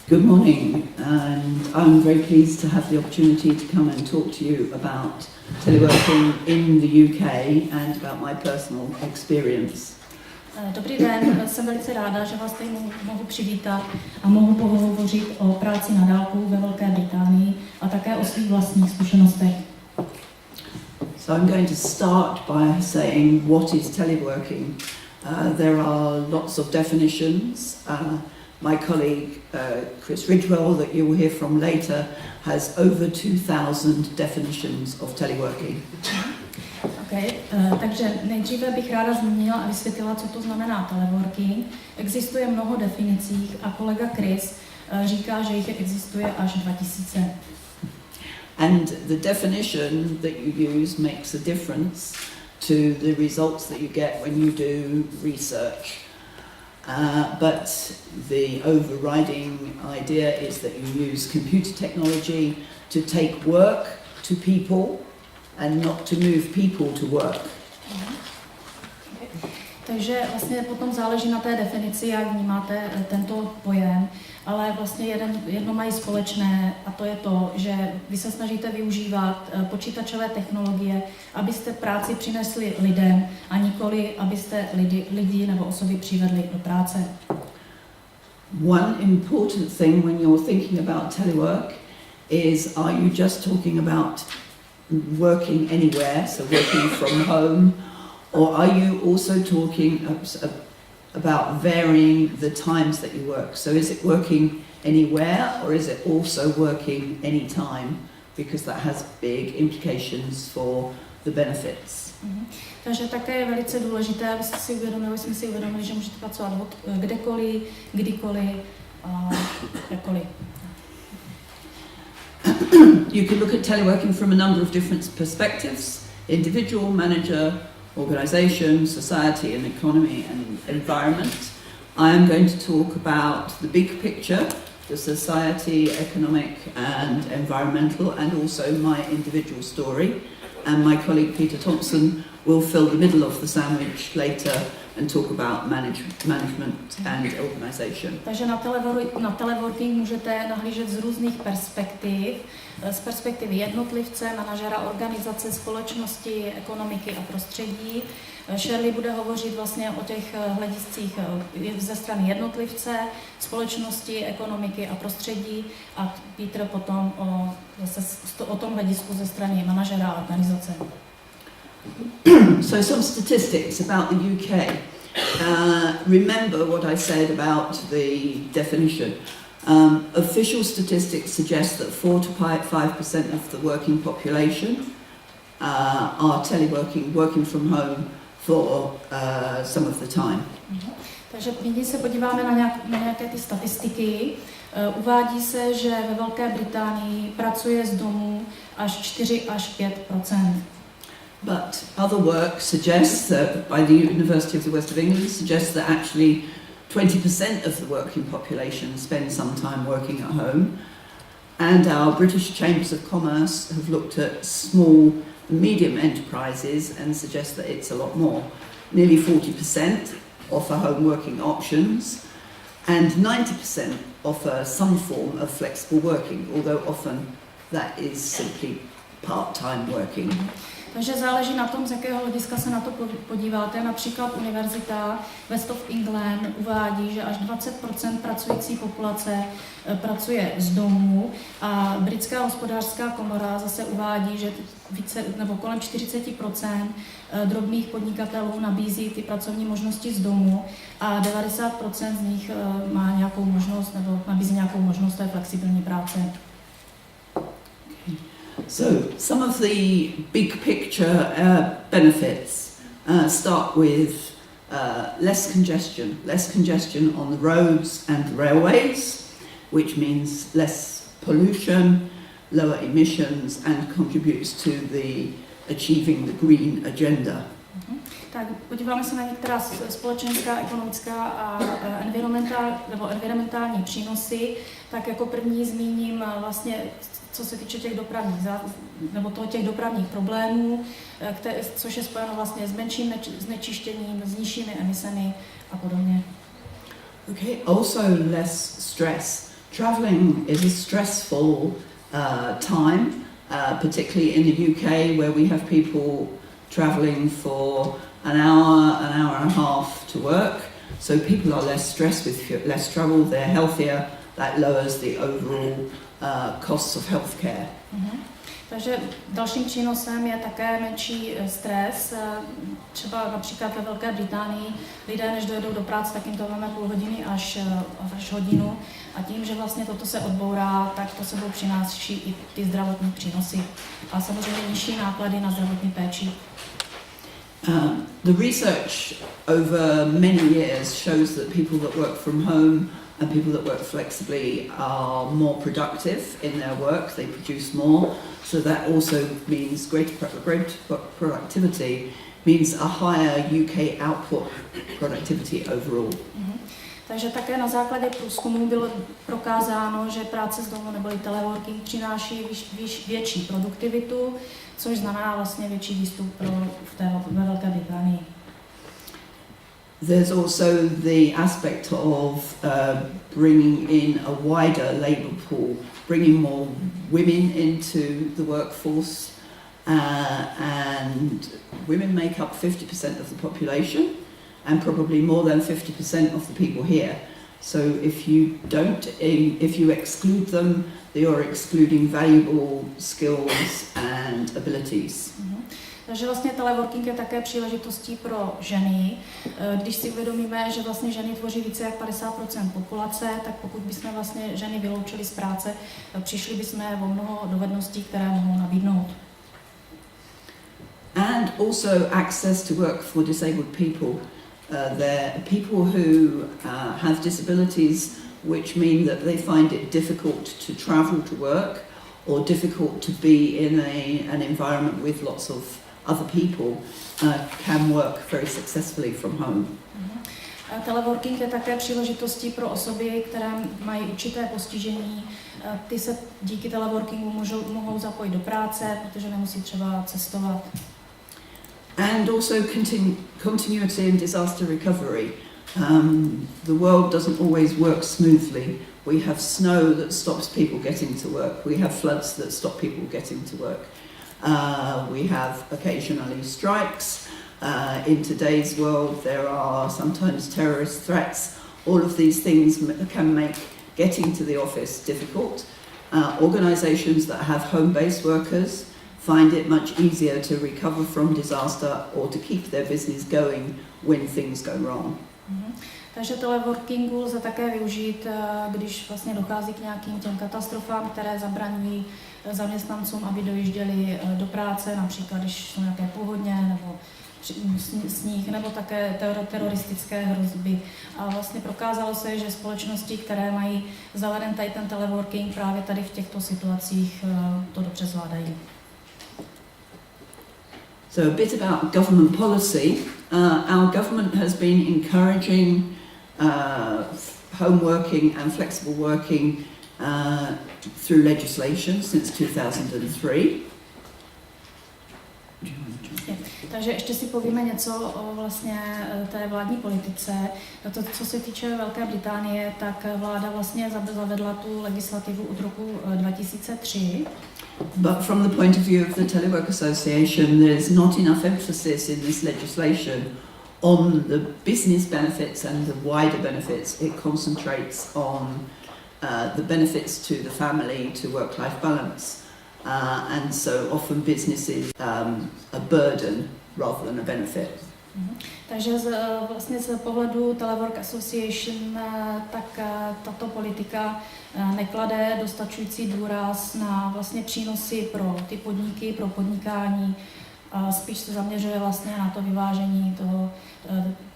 Good morning, and I'm very pleased to have the opportunity to come and talk to you about teleworking in the UK and about my personal experience. Dobrý den, jsem velice ráda, že vás tady mohu přivítat a mohu pohovořit o práci na dálku ve Velké Británii a také o svých vlastních zkušenostech. So I'm going to start by saying what is teleworking. There are lots of definitions. My colleague Chris Ridgwell, that you will hear from later, has over 2,000 definitions of teleworking. Takže nejdříve bych ráda zmínila a vysvětlila, co to znamená teleworking. Existuje mnoho definicí a kolega Chris říká, že jich existuje až 2000. And the definition that you use makes a difference to the results that you get when you do research. But the overriding idea is that you use computer technology to take work to people and not to move people to work. Takže vlastně potom záleží na té definici, jak vnímáte tento pojem, ale vlastně jedno mají společné a to je to, že vy se snažíte využívat počítačové technologie, abyste práci přinesli lidem a nikoli, abyste lidi nebo osoby přivedli do práce. One important thing when you're thinking about telework is, are you just talking about working anywhere, so working from home, or are you also talking about varying the times that you work? So is it working anywhere, or is it also working anytime? Because that has big implications for the benefits. Takže také je velice důležité, abyste si uvědomili, že můžete pracovat kdekoliv, kdykoliv, kdekoliv. You can look at teleworking from a number of different perspectives: individual, manager, organisation, society and economy and environment. I am going to talk about the big picture, the society, economic and environmental, and also my individual story. And my colleague Peter Thompson will fill the middle of the sandwich later and talk about management and organisation. Takže na teleworking můžete nahlížet z různých perspektiv. Z perspektivy jednotlivce, manažera, organizace, společnosti, ekonomiky a prostředí. Shirley bude hovořit vlastně o těch hlediscích ze strany jednotlivce, společnosti, ekonomiky a prostředí a Peter potom o tom hledisku ze strany manažera a organizace. So some statistics about the UK. Remember what I said about the definition. Official statistics suggest that 4 to 5% of the working population are teleworking, working from home for some of the time. Takže nyní se podíváme na nějaké ty statistiky. Uvádí se, že ve Velké Británii pracuje z domu až 4 až 5%. But other work suggests that, by the University of the West of England, suggests that actually 20% of the working population spend some time working at home. And our British Chambers of Commerce have looked at small and medium enterprises and suggest that it's a lot more. Nearly 40% offer home working options, and 90% offer some form of flexible working, although often that is simply part-time working. Takže záleží na tom, z jakého hlediska se na to podíváte. Například Univerzita West of England uvádí, že až 20% pracující populace pracuje z domu a Britská hospodářská komora zase uvádí, že kolem 40% drobných podnikatelů nabízí ty pracovní možnosti z domu a 90% z nich má nějakou možnost nebo nabízí nějakou možnost té flexibilní práce. So some of the big picture benefits start with less congestion on the roads and the railways, which means less pollution, lower emissions and contributes to the achieving the green agenda. Tak podíváme se na některá společenská, ekonomická a environmentální přínosy. Tak jako první zmíním vlastně, co se týče těch dopravních problémů, což je spojeno vlastně s menším znečištěním, s nižšími emisemi a podobně. Okay, also less stress. Travelling is a stressful time, particularly in the UK where we have people travelling for an hour and a half to work. So people are less stressed with less travel, they're healthier, that lowers the overall costs of healthcare. Mm-hmm. Takže dalším přínosem je také menší stres. Třeba například ve Velké Británii lidé, než dojedou do práce, tak jim to máme půl hodiny až hodinu. A tím, že vlastně toto se odbourá, tak to sebou přináší i ty zdravotní přínosy. A samozřejmě nižší náklady na zdravotní péči. The research over many years shows that people that work from home and people that work flexibly are more productive in their work, they produce more, so that also means greater productivity, means a higher UK output productivity overall. Mm-hmm. Takže také na základě průzkumu bylo prokázáno, že práce z domu neboli teleworking přináší větší produktivitu, což znamená vlastně větší výstup ve Velké Británii. There's also the aspect of bringing in a wider labour pool, bringing more women into the workforce, and women make up 50% of the population and probably more than 50% of the people here. So if you exclude them, they are excluding valuable skills and abilities. Mm-hmm. Takže vlastně teleworking je také příležitostí pro ženy. Když si uvědomíme, že vlastně ženy tvoří více jak 50% populace, tak pokud bychom vlastně ženy vyloučili z práce, přišli bychom o mnoho dovedností, které mohou nabídnout. And also access to work for disabled people. They're people who have disabilities which mean that they find it difficult to travel to work or difficult to be in an environment with lots of other people can work very successfully from home. Teleworking je také příležitostí pro osoby, které mají určité postižení. Ty se díky teleworkingu mohou zapojit do práce, protože nemusí třeba cestovat. And also continuity in disaster recovery. The world doesn't always work smoothly. We have snow that stops people getting to work. We have floods that stop people getting to work. We have occasionally strikes. In today's world there are sometimes terrorist threats. All of these things can make getting to the office difficult. Organisations that have home-based workers find it much easier to recover from disaster or to keep their business going when things go wrong. Takže teleworkingu lze také využít, když vlastně dochází k nějakým těm katastrofám, které zabraňují zaměstnancům, aby dojížděli do práce, například když jsou nějaké povodně nebo sníh, nebo také teroristické hrozby. A vlastně prokázalo se, že společnosti, které mají zaveden tady ten teleworking, právě tady v těchto situacích to dobře zvládají. So a bit about government policy. Our government has been encouraging home working and flexible working through legislation since 2003. Takže ještě si povíme něco o vlastně té vládní politice. To, co se týče Velké Británie, tak vláda vlastně zavedla tu legislativu od roku 2003. But from the point of view of the Telework Association, there's not enough emphasis in this legislation on the business benefits and the wider benefits. It concentrates on the benefits to the family, to work-life balance. And so often business is a burden rather than a benefit. Takže vlastně z pohledu Telework Association tak tato politika neklade dostačující důraz na vlastně přínosy pro ty podniky, pro podnikání, a spíš se zaměřuje vlastně na to vyvážení toho,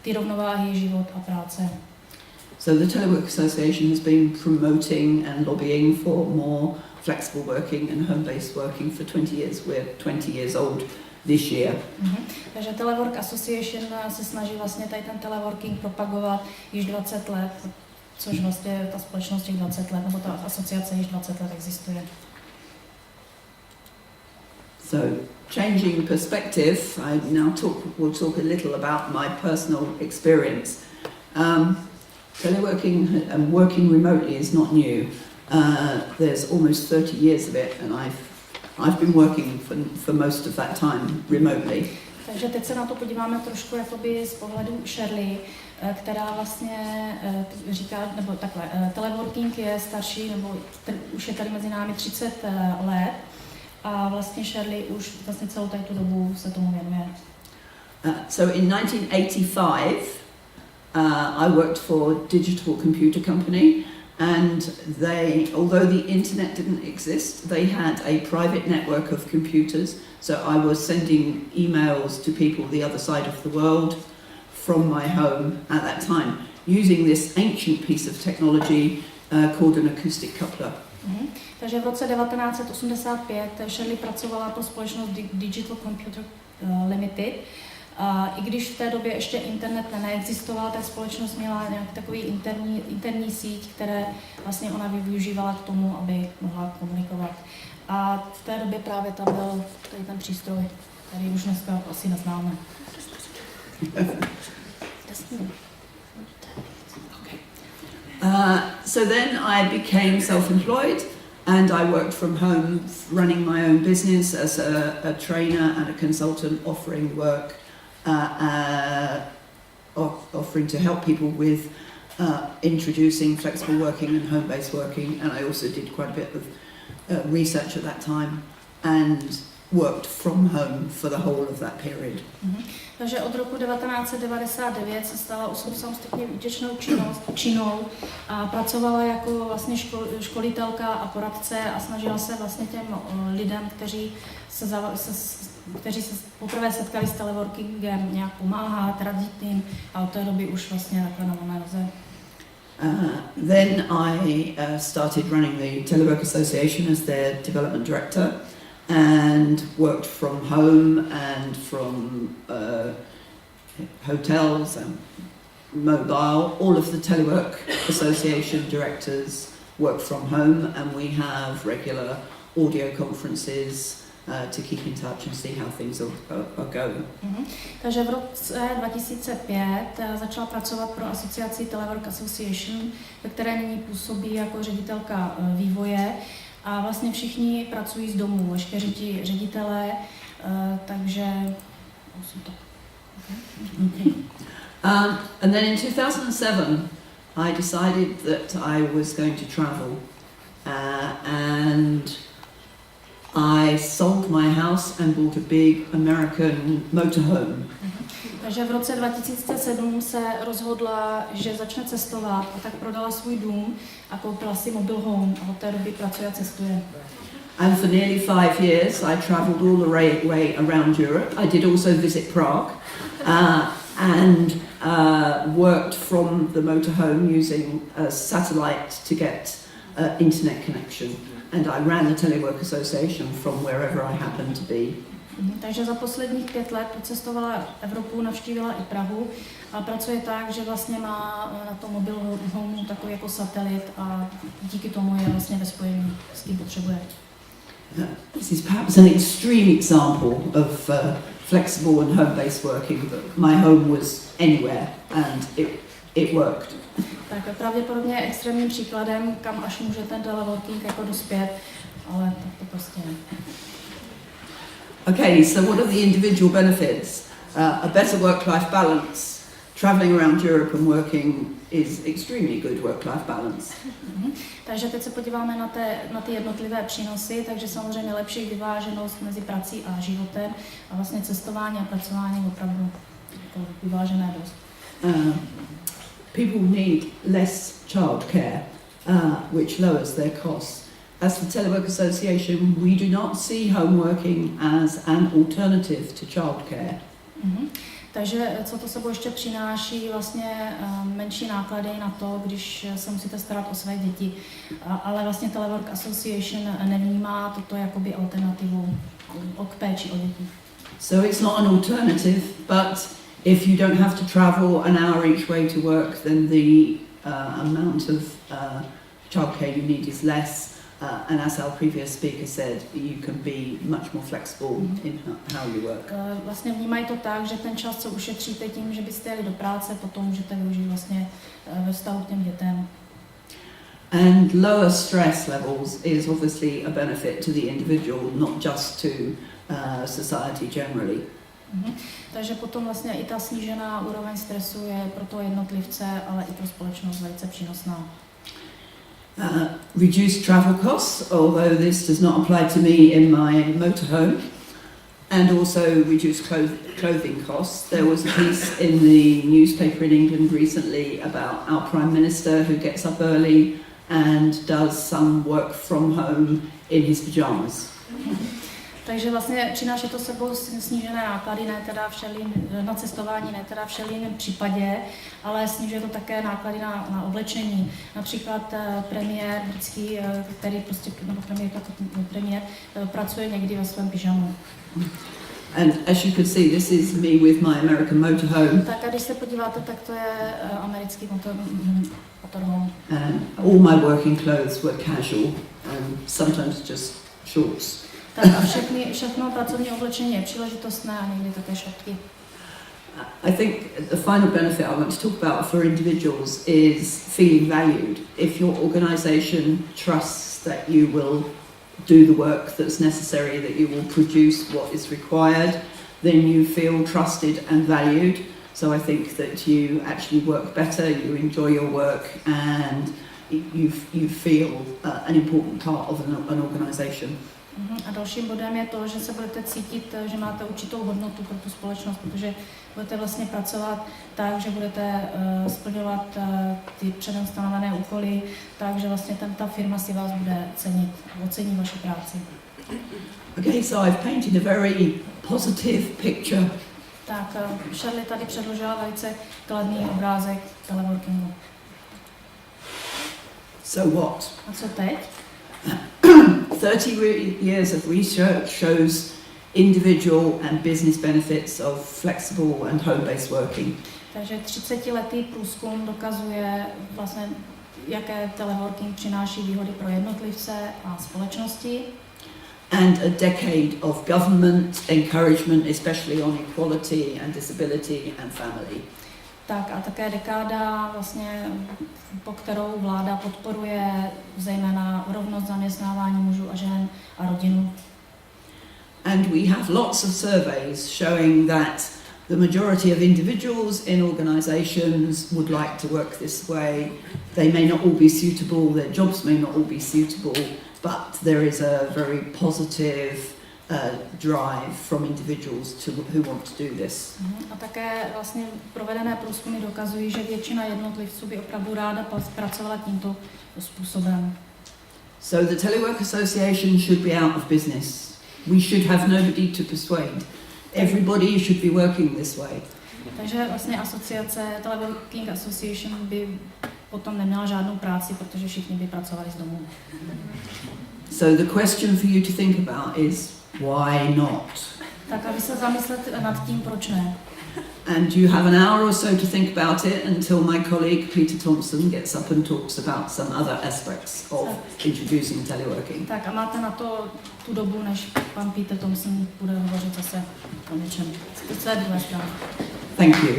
ty rovnováhy život a práce. So the Telework Association has been promoting and lobbying for more flexible working and home-based working for 20 years. We're 20 years old this year. Takže Telework Association se snaží vlastně tady ten teleworking propagovat již 20 let, což vlastně ta společnost těch 20 let, nebo ta asociace již 20 let existuje. So, changing perspective, will talk a little about my personal experience. teleworking and working remotely is not new. There's almost 30 years of it, and I've been working for most of that time remotely. Takže teď se na to podíváme trošku jakoby z pohledu Shirley, která vlastně říká, nebo takhle, teleworking je starší, nebo už je tady mezi námi 30 let a vlastně Shirley už vlastně celou tu dobu se tomu věnuje. So in 1985, I worked for a digital computer company, and although the internet didn't exist, they had a private network of computers. So I was sending emails to people the other side of the world from my home at that time, using this ancient piece of technology called an acoustic coupler. Takže v roce 1985 Shirley pracovala pro společnost Digital Computer Limited. I když v té době ještě internet neexistoval, tak společnost měla nějaký takový interní síť, které vlastně ona využívala k tomu, aby mohla komunikovat. A v té době právě tam byl tady ten přístroj, který už dneska asi neznáme. So then I became self-employed, and I worked from home, running my own business as a trainer and a consultant, offering work, offering to help people with introducing flexible working and home-based working. And I also did quite a bit of research at that time and worked from home for the whole of that period. Takže od roku 1999 se stala samostatně výdělečnou činnou a pracovala jako vlastně školitelka a poradce a snažila se vlastně těm lidem, kteří se poprvé setkali s teleworkingem, nějak pomáhat, radit jim a od té doby už vlastně takhle na volné noze. Then I started running the Telework Association as their development director, and worked from home and from hotels and mobile. All of the Telework Association directors work from home, and we have regular audio conferences to keep in touch and see how things are going. Takže v roce 2005 začala pracovat pro asociaci Telework Association, ve které nyní působí jako ředitelka vývoje. A vlastně všichni pracují z domu, veškeří ti ředitelé, takže and then in 2007 I decided that I was going to travel, and I sold my house and bought a big American motorhome. Takže v roce 2007 se rozhodla, že začne cestovat, a tak prodala svůj dům a koupila si mobile home a od té doby pracuje a cestuje. And for nearly 5 years I travelled all the way around Europe. I did also visit Prague and worked from the motorhome using a satellite to get internet connection. And I ran the Telework Association from wherever I happened to be. Takže za posledních 5 let cestovala Evropu, navštívila i Prahu a pracuje tak, že vlastně má na tom mobile home takový jako satelit a díky tomu je vlastně ve spojení s tím potřebuje. This is perhaps an extreme example of flexible and home-based working, but my home was anywhere and it worked. Tak pravděpodobně extrémním příkladem, kam až může ten teleworking jako dospět, ale tak to prostě ne. Okay, so what are the individual benefits? A better work-life balance. Traveling around Europe and working is extremely good work-life balance. Takže teď se podíváme na ty jednotlivé přínosy, takže samozřejmě lepší vyváženost mezi prací a životem a vlastně cestování a pracování opravdu jako vyvážené dost. People need less childcare, which lowers their costs. As the Telework Association, we do not see home working as an alternative to childcare. Takže co to sebou ještě přináší vlastně menší náklady na to, když se musíte starat o své děti. Ale vlastně Telework Association nevnímá toto jakoby alternativu k péči o děti. So it's not an alternative, but if you don't have to travel an hour each way to work, then the amount of childcare you need is less. And as our previous speaker said, you can be much more flexible in how you work. Vlastně vnímají to tak, že ten čas, co ušetříte tím, že byste jeli do práce, potom můžete využít vlastně ve vztahu k těm dětem. And lower stress levels is obviously a benefit to the individual, not just to society generally. Takže potom vlastně i ta snížená úroveň stresu je pro toho jednotlivce, ale i pro společnost velice přínosná. Reduced travel costs, although this does not apply to me in my motorhome, and also reduced clothing costs. There was a piece in the newspaper in England recently about our Prime Minister who gets up early and does some work from home in his pyjamas. Takže vlastně přináší to sebou snížené náklady, ne teda na cestování, ne teda v Shirleyiném případě, ale snižuje to také náklady na oblečení. Například premiér britský, který prostě, nebo premiér pracuje někdy ve svém pyžamu. And as you could see, this is me with my American motorhome. Tak a když se podíváte, tak to je americký motorhome. All my working clothes were casual, and sometimes just shorts. Tak a všechno pracovní oblečení je příležitostné a někdy také šatky. I think the final benefit I want to talk about for individuals is feeling valued. If your organisation trusts that you will do the work that's necessary, that you will produce what is required, then you feel trusted and valued. So I think that you actually work better, you enjoy your work, and you feel an important part of an organisation. A dalším bodem je to, že se budete cítit, že máte určitou hodnotu pro tu společnost, protože budete vlastně pracovat tak, že budete splňovat ty předem stanovené úkoly, takže vlastně ta firma si vás bude cenit, ocení vaši práci. Okay, so I've painted a very positive picture. Tak Shirley tady předložila velice kladný obrázek teleworkingu. So what? A co teď? 30 years of research shows individual and business benefits of flexible and home-based working. Takže 30letý průzkum dokazuje vlastně, jaké teleworking přináší výhody pro jednotlivce a společnosti. And a decade of government encouragement, especially on equality and disability and family. Tak a také dekáda, vlastně, po kterou vláda podporuje zejména rovnost zaměstnávání mužů a žen a rodinu. And we have lots of surveys showing that the majority of individuals in organisations would like to work this way. They may not all be suitable, their jobs may not all be suitable, but there is a very positive drive from individuals who want to do this. A také vlastně provedené průzkumy dokazují, že většina jednotlivců by opravdu ráda pracovala tímto způsobem. So the Telework Association should be out of business. We should have nobody to persuade. Everybody should be working this way. Takže vlastně Teleworking Association by potom neměla žádnou práci, protože všichni by pracovali z domu. So the question for you to think about is why not? Tak aby se zamyslet nad tím, proč ne. And you have an hour or so to think about it until my colleague Peter Thompson gets up and talks about some other aspects of introducing teleworking. Tak a máte na to tu dobu, než pan Peter Thompson bude hovořit zase o něčem. To je druhé strany. Thank you.